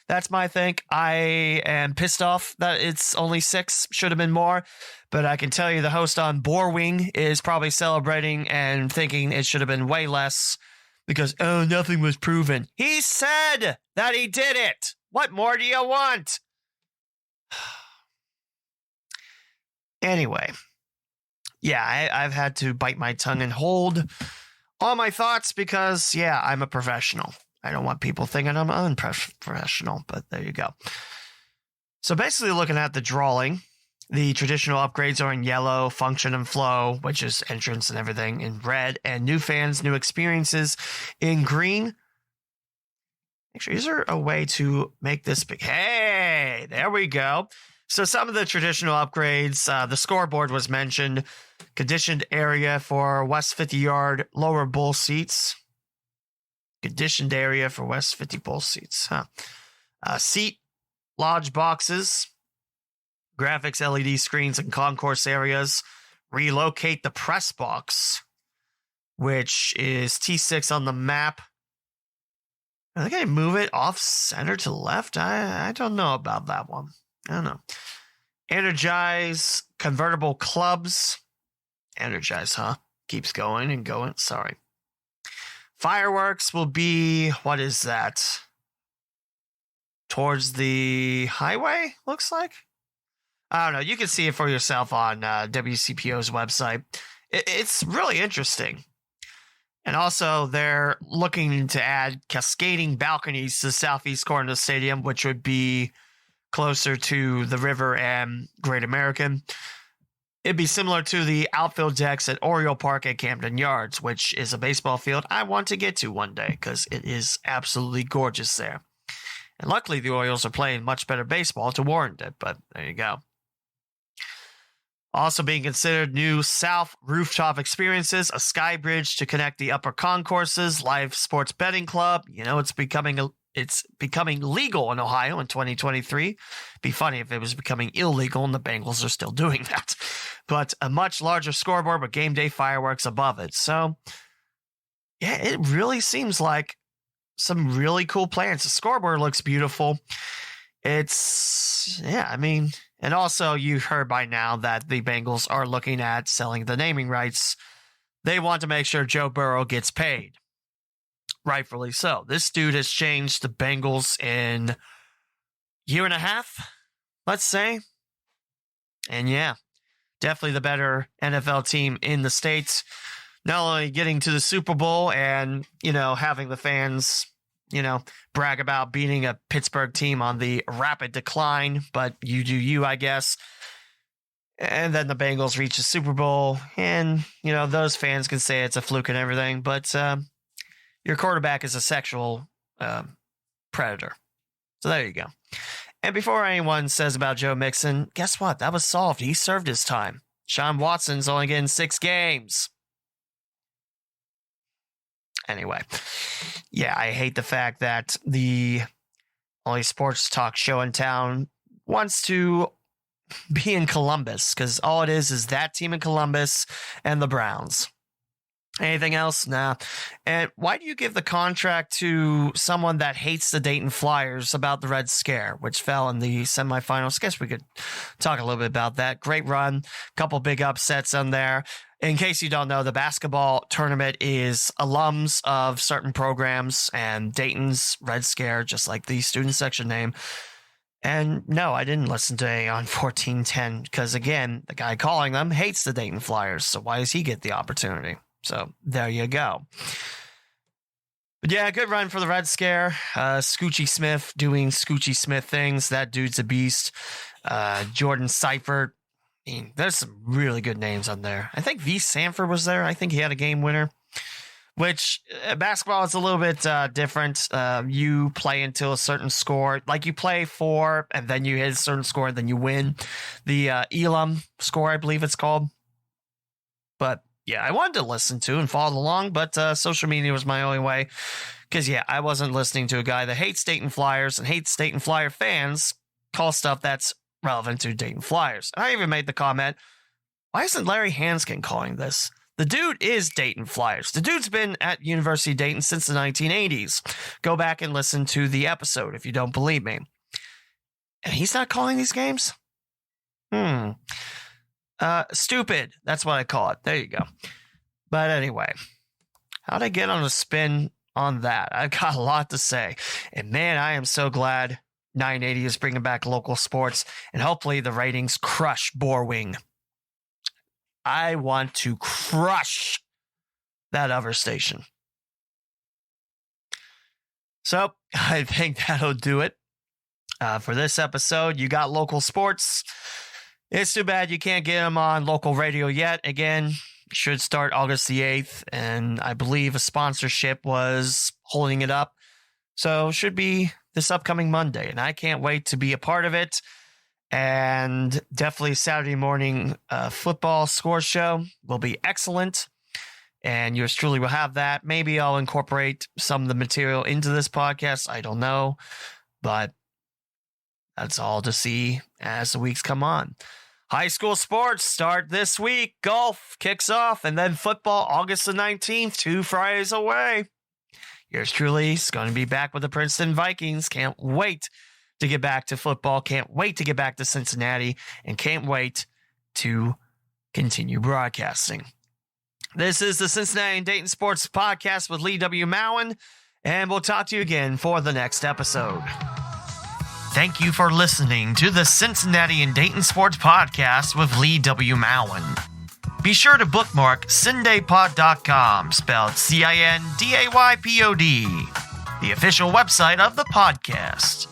That's my think. I am pissed off that it's only 6. Should have been more. But I can tell you the host on bor-wing is probably celebrating and thinking it should have been way less because, nothing was proven. He said that he did it. What more do you want? Anyway, yeah, I've had to bite my tongue and hold all my thoughts because, yeah, I'm a professional. I don't want people thinking I'm unprofessional, but there you go. So basically looking at the drawing, the traditional upgrades are in yellow, function and flow, which is entrance and everything, in red, and new fans, new experiences in green. Actually, is there a way to make this big? Hey, there we go. So some of the traditional upgrades, the scoreboard was mentioned, conditioned area for west 50-yard lower bowl seats. Conditioned area for West 50 bowl seats. Seat lodge boxes, graphics, LED screens, and concourse areas. Relocate the press box, which is T6 on the map. Are they going to move it off center to left? I don't know about that one. I don't know. Energize convertible clubs. Energize, huh? Keeps going and going. Sorry. Fireworks will be, what is that? Towards the highway, looks like? I don't know. You can see it for yourself on WCPO's website. It's really interesting. And also, they're looking to add cascading balconies to the southeast corner of the stadium, which would be closer to the river and Great American. It'd be similar to the outfield decks at Oriole Park at Camden Yards, which is a baseball field I want to get to one day because it is absolutely gorgeous there. And luckily, the Orioles are playing much better baseball to warrant it, but there you go. Also being considered new South rooftop experiences, a sky bridge to connect the upper concourses, live sports betting club. It's becoming legal in Ohio in 2023. Be funny if it was becoming illegal and the Bengals are still doing that. But a much larger scoreboard with game day fireworks above it. So, yeah, it really seems like some really cool plans. The scoreboard looks beautiful. And also you heard by now that the Bengals are looking at selling the naming rights. They want to make sure Joe Burrow gets paid. Rightfully so. This dude has changed the Bengals in a year and a half, let's say. And yeah, definitely the better NFL team in the States. Not only getting to the Super Bowl and, having the fans, brag about beating a Pittsburgh team on the rapid decline, but you do you, I guess. And then the Bengals reach the Super Bowl, and, those fans can say it's a fluke and everything, but your quarterback is a sexual predator. So there you go. And before anyone says about Joe Mixon, guess what? That was solved. He served his time. Sean Watson's only getting 6 games. Anyway, yeah, I hate the fact that the only sports talk show in town wants to be in Columbus, because all it is that team in Columbus and the Browns. Anything else? Nah. And why do you give the contract to someone that hates the Dayton Flyers about the Red Scare, which fell in the semifinals? Guess we could talk a little bit about that. Great run. Couple big upsets on there. In case you don't know, the basketball tournament is alums of certain programs, and Dayton's Red Scare, just like the student section name. And no, I didn't listen to on 1410 because, again, the guy calling them hates the Dayton Flyers. So why does he get the opportunity? So there you go. But yeah, good run for the Red Scare. Scoochie Smith doing Scoochie Smith things. That dude's a beast. Jordan Seifert. There's some really good names on there. I think V. Sanford was there. I think he had a game winner. Which basketball is a little bit different. You play until a certain score. Like you play 4 and then you hit a certain score and then you win. The Elam score, I believe it's called. But yeah, I wanted to listen to and follow along, but social media was my only way. Because, yeah, I wasn't listening to a guy that hates Dayton Flyers and hates Dayton Flyer fans call stuff that's relevant to Dayton Flyers. And I even made the comment, why isn't Larry Hanskin calling this? The dude is Dayton Flyers. The dude's been at University of Dayton since the 1980s. Go back and listen to the episode if you don't believe me. And he's not calling these games? Stupid. That's what I call it. There you go. But anyway, how'd I get on a spin on that? I've got a lot to say. And man, I am so glad 980 is bringing back local sports. And hopefully the ratings crush bor-wing. I want to crush that other station. So I think that'll do it for this episode. You got local sports. It's too bad you can't get them on local radio yet. Again, should start August the 8th, and I believe a sponsorship was holding it up. So should be this upcoming Monday, and I can't wait to be a part of it. And definitely Saturday morning football score show will be excellent. And yours truly will have that. Maybe I'll incorporate some of the material into this podcast. I don't know. But that's all to see as the weeks come on. High school sports start this week. Golf kicks off. And then football August the 19th, 2 Fridays away. Yours truly is going to be back with the Princeton Vikings. Can't wait to get back to football. Can't wait to get back to Cincinnati. And can't wait to continue broadcasting. This is the Cincinnati and Dayton Sports Podcast with Lee W. Mowen. And we'll talk to you again for the next episode. Thank you for listening to the Cincinnati and Dayton Sports Podcast with Lee W. Mowen. Be sure to bookmark CindayPod.com, spelled CINDAYPOD, the official website of the podcast.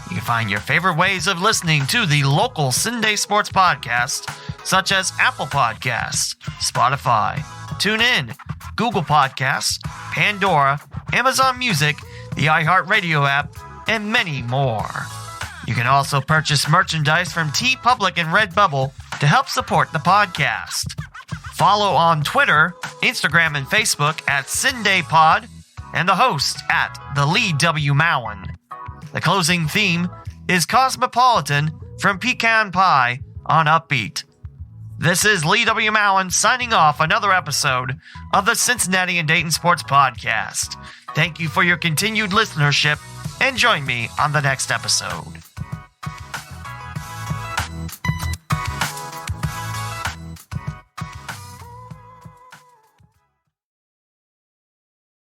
You can find your favorite ways of listening to the local Cinday Sports Podcast, such as Apple Podcasts, Spotify, TuneIn, Google Podcasts, Pandora, Amazon Music, the iHeartRadio app, and many more. You can also purchase merchandise from TeePublic and Redbubble to help support the podcast. Follow on Twitter, Instagram, and Facebook at SindayPod and the host at the Lee W. Mowen. The closing theme is Cosmopolitan from Pecan Pie on Uppbeat. This is Lee W. Mowen signing off another episode of the Cincinnati and Dayton Sports Podcast. Thank you for your continued listenership and join me on the next episode.